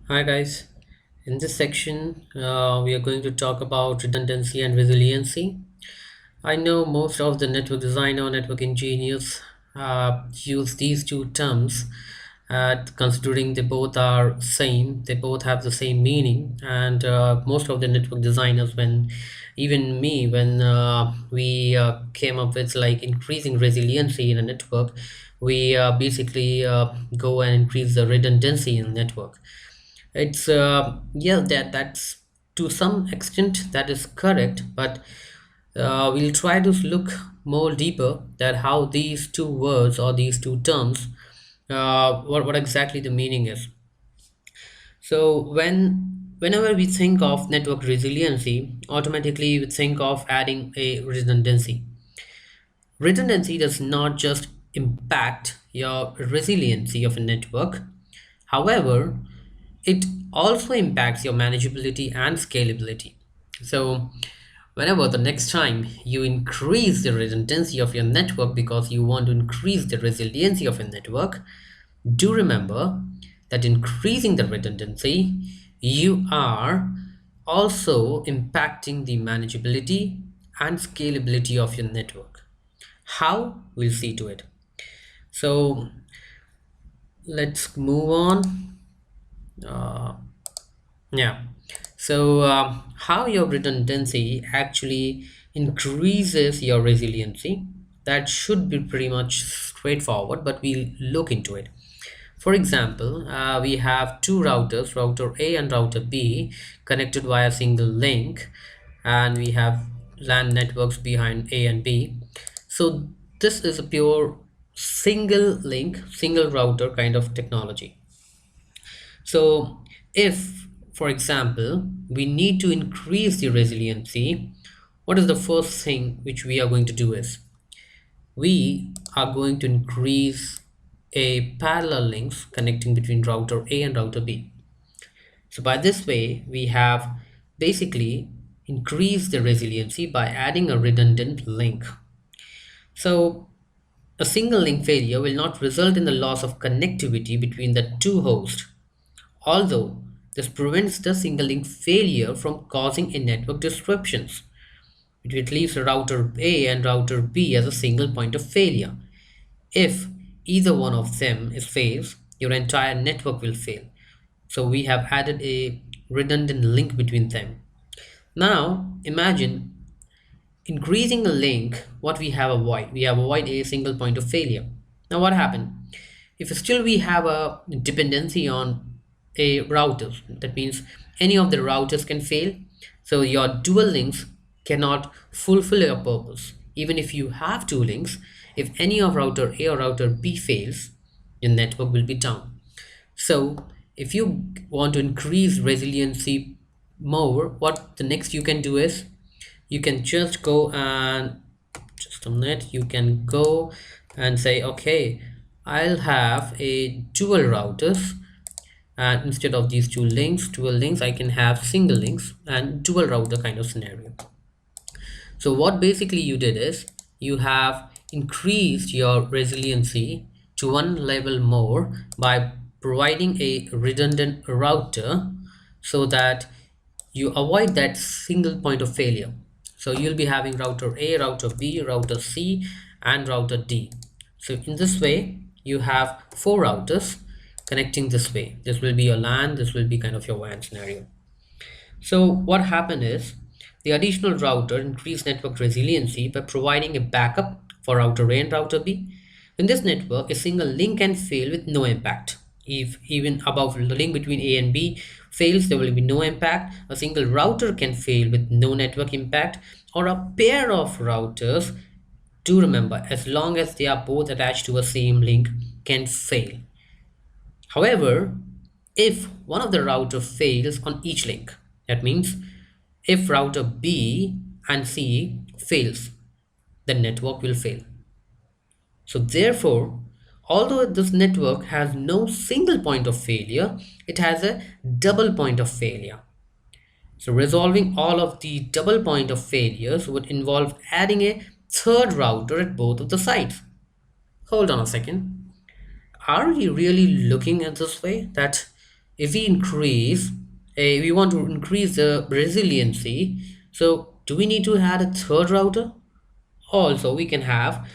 Hi guys, in this section we are going to talk about redundancy and resiliency. I know most of the network designer, network engineers use these two terms considering they both are same, they both have the same meaning, and most of the network designers, when even me, when we came up with like increasing resiliency in a network, we basically go and increase the redundancy in the network. It's yeah, that's to some extent that is correct, but we'll try to look more deeper that how these two words or these two terms, what exactly the meaning is. So whenever we think of network resiliency, automatically we think of adding a redundancy. Redundancy does not just impact your resiliency of a network. However, it also impacts your manageability and scalability. So, whenever the next time you increase the redundancy of your network because you want to increase the resiliency of your network, do remember that increasing the redundancy, you are also impacting the manageability and scalability of your network. How? We'll see to it. So, let's move on. Uh, Yeah. So, how your redundancy actually increases your resiliency? That should be pretty much straightforward, but we'll look into it. For example, we have two routers, router A and router B, connected via single link, and we have LAN networks behind A and B. So, this is a pure single link, single router kind of technology. So if, for example, we need to increase the resiliency, what is the first thing which we are going to do is we are going to increase a parallel links connecting between router A and router B. So by this way, we have basically increased the resiliency by adding a redundant link. So a single link failure will not result in the loss of connectivity between the two hosts. Although this prevents the single link failure from causing a network disruptions, it leaves router A and router B as a single point of failure. If either one of them is fails, your entire network will fail. So we have added a redundant link between them. Now imagine increasing a link, what we have avoid? We have avoid a single point of failure. Now what happened? If still we have a dependency on a router, that means any of the routers can fail. So your dual links cannot fulfill your purpose. Even if you have two links, if any of router A or router B fails, your network will be down. So if you want to increase resiliency more, what the next you can do is you can just go and just a minute, you can go and say, okay, I'll have a dual routers, and instead of these two links, dual links, I can have single links and dual router kind of scenario. So what basically you did is you have increased your resiliency to one level more by providing a redundant router so that you avoid that single point of failure. So you'll be having router A, router B, router C, and router D. So in this way, you have four routers connecting this way. This will be your LAN, this will be kind of your WAN scenario. So what happened is the additional router increased network resiliency by providing a backup for router A and router B. In this network, a single link can fail with no impact. If even above the link between A and B fails, there will be no impact. A single router can fail with no network impact, or a pair of routers, do remember, as long as they are both attached to a same link, can fail. However, if one of the router fails on each link, that means if router B and C fails, the network will fail. So therefore, although this network has no single point of failure, it has a double point of failure. So resolving all of the double point of failures would involve adding a third router at both of the sites. Hold on a second. Are we really looking at this way that if we want to increase the resiliency, so do we need to add a third router? Also, we can have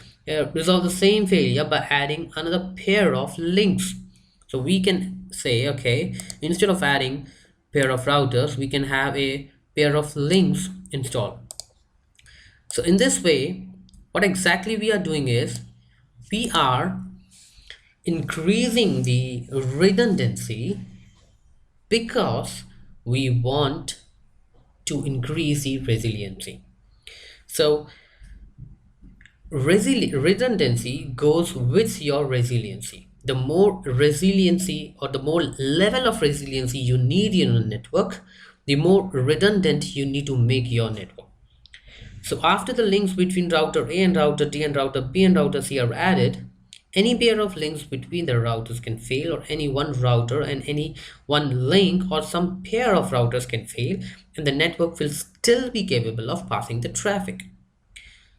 resolve the same failure by adding another pair of links. So we can say, okay, instead of adding pair of routers, we can have a pair of links installed. So in this way, what exactly we are doing is we are increasing the redundancy because we want to increase the resiliency. So redundancy goes with your resiliency. The more resiliency or the more level of resiliency you need in a network, the more redundant you need to make your network. So after the links between router A and router D and router B and router C are added, any pair of links between the routers can fail, or any one router and any one link or some pair of routers can fail, and the network will still be capable of passing the traffic.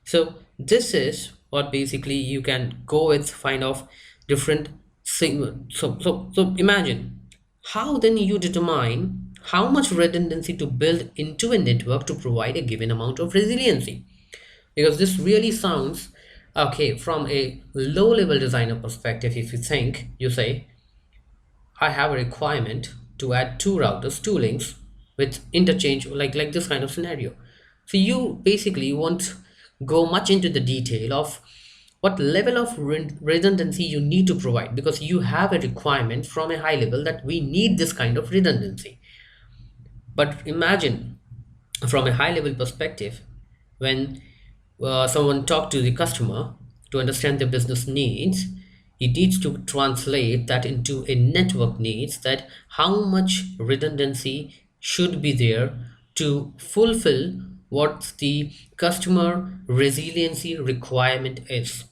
So this is what basically you can go with, find of different signal. So imagine how then you determine how much redundancy to build into a network to provide a given amount of resiliency. Because this really sounds okay from a low level designer perspective. If you think, you say, I have a requirement to add two routers, two links with interchange, like this kind of scenario. So you basically won't go much into the detail of what level of redundancy you need to provide, because you have a requirement from a high level that we need this kind of redundancy. But imagine from a high level perspective, when someone talk to the customer to understand their business needs, he needs to translate that into a network needs, that how much redundancy should be there to fulfill what the customer resiliency requirement is.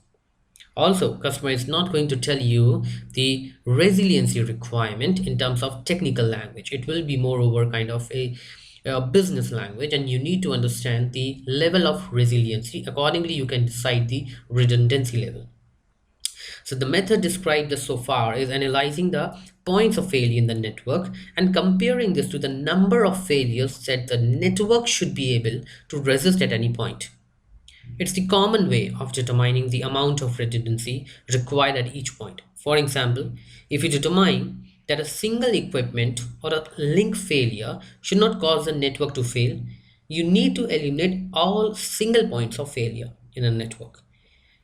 Also, customer is not going to tell you the resiliency requirement in terms of technical language. It will be moreover kind of a business language, and you need to understand the level of resiliency. Accordingly, you can decide the redundancy level. So the method described thus so far is analyzing the points of failure in the network and comparing this to the number of failures that the network should be able to resist at any point. It's the common way of determining the amount of redundancy required at each point. For example, if you determine that a single equipment or a link failure should not cause the network to fail, you need to eliminate all single points of failure in a network.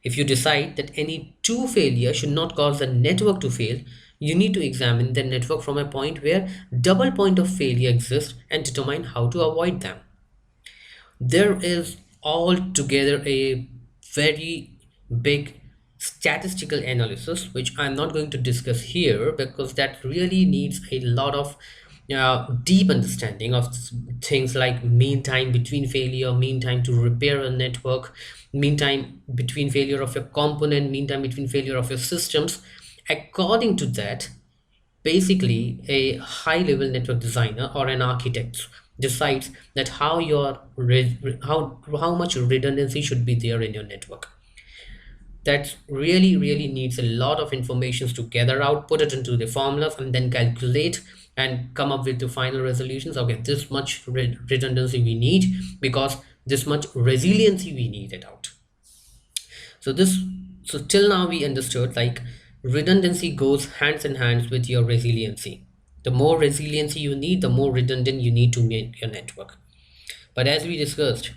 If you decide that any two failures should not cause the network to fail, you need to examine the network from a point where double point of failure exists and determine how to avoid them. There is altogether a very big statistical analysis which I'm not going to discuss here, because that really needs a lot of deep understanding of things like mean time between failure, mean time to repair a network, mean time between failure of your component, mean time between failure of your systems. According to that, basically a high level network designer or an architect decides that how much redundancy should be there in your network. That really needs a lot of information to gather out, put it into the formulas, and then calculate and come up with the final resolutions. Okay, this much redundancy we need because this much resiliency we need it out. So this, so till now we understood like redundancy goes hands in hands with your resiliency. The more resiliency you need, the more redundant you need to make your network. But as we discussed,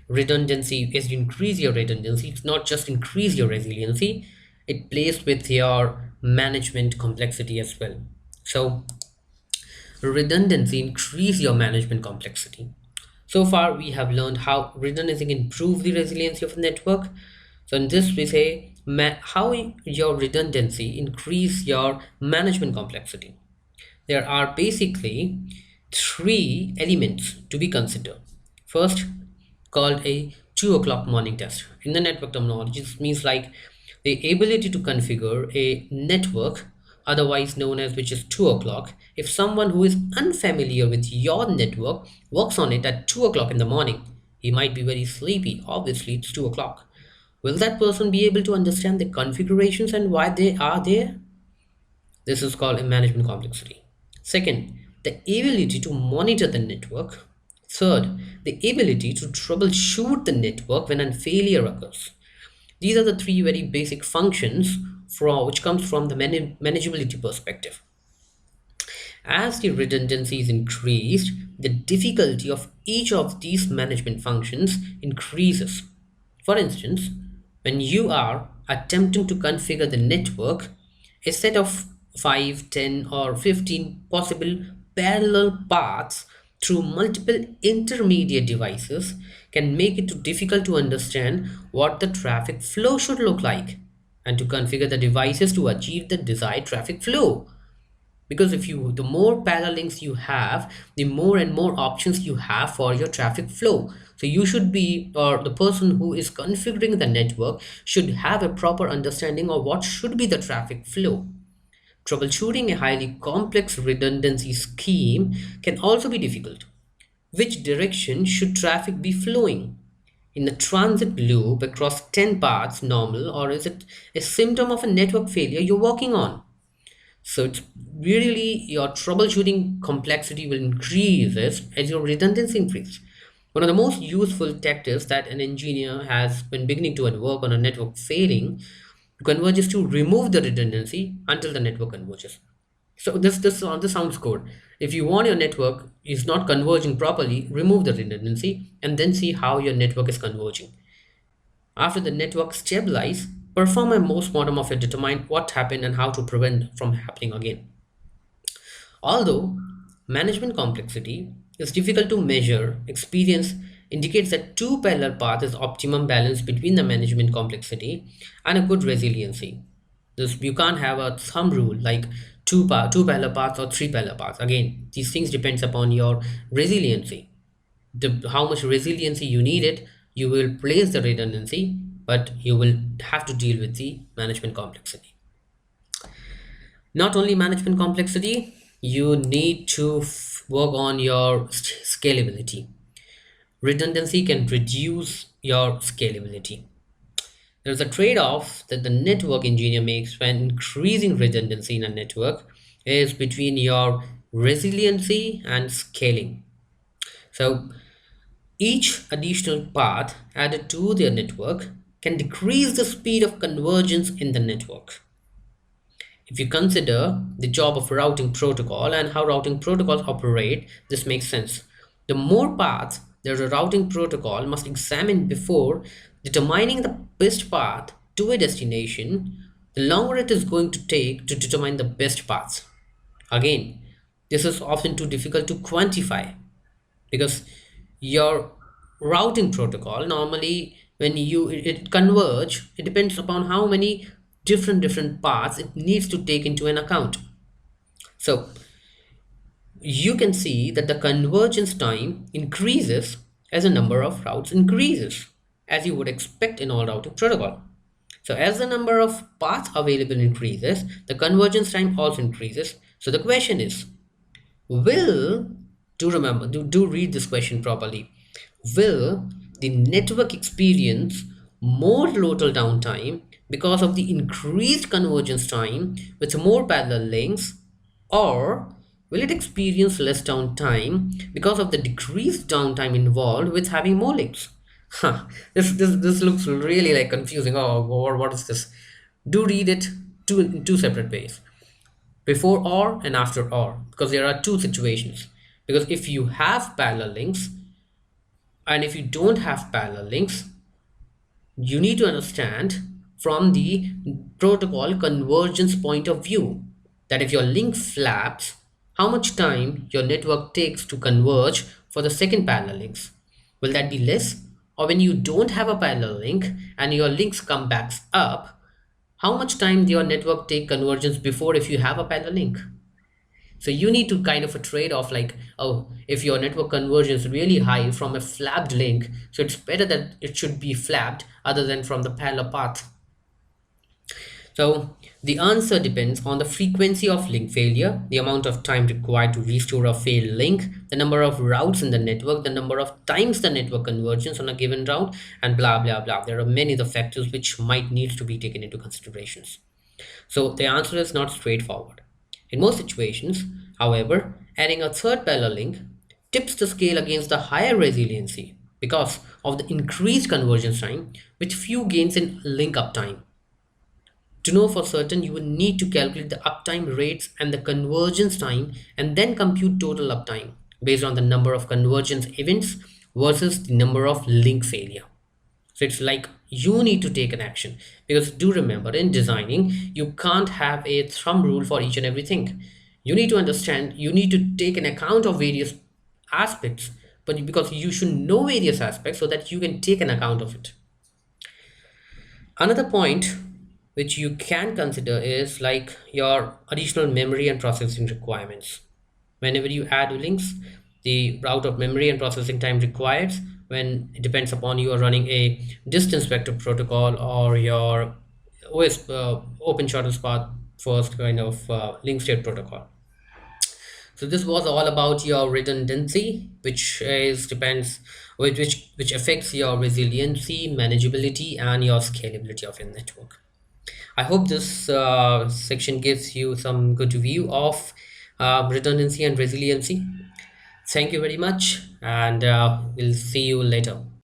redundancy is to increase your redundancy. It's not just increase your resiliency, it plays with your management complexity as well. So redundancy increase your management complexity. So far we have learned how redundancy can improve the resiliency of a network. So in this we say how your redundancy increase your management complexity. There are basically three elements to be considered. First, called a 2 o'clock morning test. In the network terminology, this means like the ability to configure a network, otherwise known as which is 2 o'clock. If someone who is unfamiliar with your network works on it at 2 o'clock in the morning, he might be very sleepy. Obviously, it's 2 o'clock. Will that person be able to understand the configurations and why they are there? This is called a management complexity. Second, the ability to monitor the network. Third, the ability to troubleshoot the network when a failure occurs. These are the three very basic functions which comes from the manageability perspective. As the redundancy is increased, the difficulty of each of these management functions increases. For instance, when you are attempting to configure the network, a set of 5, 10, or 15 possible parallel paths through multiple intermediate devices can make it difficult to understand what the traffic flow should look like and to configure the devices to achieve the desired traffic flow. Because if you the more parallel links you have, the more and more options you have for your traffic flow. So you should be, or the person who is configuring the network should have a proper understanding of what should be the traffic flow. Troubleshooting a highly complex redundancy scheme can also be difficult. Which direction should traffic be flowing? In the transit loop across 10 paths normal, or is it a symptom of a network failure you're working on? So it's really your troubleshooting complexity will increase as your redundancy increases. One of the most useful tactics that an engineer has when beginning to work on a network failing to converge is to remove the redundancy until the network converges. So this sounds good. If you want your network is not converging properly, remove the redundancy and then see how your network is converging. After the network stabilize, perform a postmortem of it, determine what happened and how to prevent from happening again. Although management complexity is difficult to measure, experience indicates that two parallel paths is optimum balance between the management complexity and a good resiliency. This you can't have a thumb rule like two parallel paths or three parallel paths. Again, these things depends upon your resiliency. How much resiliency you need it, you will place the redundancy, but you will have to deal with the management complexity. Not only management complexity, you need to work on your scalability. Redundancy can reduce your scalability. There's a trade-off that the network engineer makes when increasing redundancy in a network is between your resiliency and scaling. So each additional path added to their network can decrease the speed of convergence in the network. If you consider the job of routing protocol and how routing protocols operate, this makes sense. The more paths that a routing protocol must examine before determining the best path to a destination, the longer it is going to take to determine the best paths. Again, this is often too difficult to quantify because your routing protocol normally when it converge, it depends upon how many different paths it needs to take into an account. So you can see that the convergence time increases as the number of routes increases, as you would expect in all routing protocol. So as the number of paths available increases, the convergence time also increases. So the question is, will, do read this question properly. Will the network experience more total downtime because of the increased convergence time with more parallel links, or will it experience less downtime because of the decreased downtime involved with having more links? Huh, this looks really like confusing. Oh, or what is this? Do read it in two separate ways, before or and after or, because there are two situations. Because if you have parallel links and if you don't have parallel links, you need to understand from the protocol convergence point of view that if your link flaps, how much time your network takes to converge for the second parallel links. Will that be less? Or when you don't have a parallel link and your links come back up, how much time your network take convergence before if you have a parallel link? So you need to kind of a trade-off like, oh, if your network convergence is really high from a flapped link, so it's better that it should be flapped other than from the parallel path. So the answer depends on the frequency of link failure, the amount of time required to restore a failed link, the number of routes in the network, the number of times the network convergence on a given route, and blah blah blah. There are many other factors which might need to be taken into considerations. So the answer is not straightforward. In most situations, However, adding a third parallel link tips the scale against the higher resiliency because of the increased convergence time with few gains in link uptime. To know for certain, you will need to calculate the uptime rates and the convergence time and then compute total uptime based on the number of convergence events versus the number of link failure. So it's like you need to take an action because do remember in designing, you can't have a thumb rule for each and everything. You need to understand, you need to take an account of various aspects, but because you should know various aspects so that you can take an account of it. Another point which you can consider is like your additional memory and processing requirements. Whenever you add links, the route of memory and processing time required when it depends upon you are running a distance vector protocol or your OS open shortest path first kind of link state protocol. So this was all about your redundancy, which is depends which affects your resiliency, manageability, and your scalability of your network. I hope this section gives you some good view of redundancy and resiliency. Thank you very much, and we'll see you later.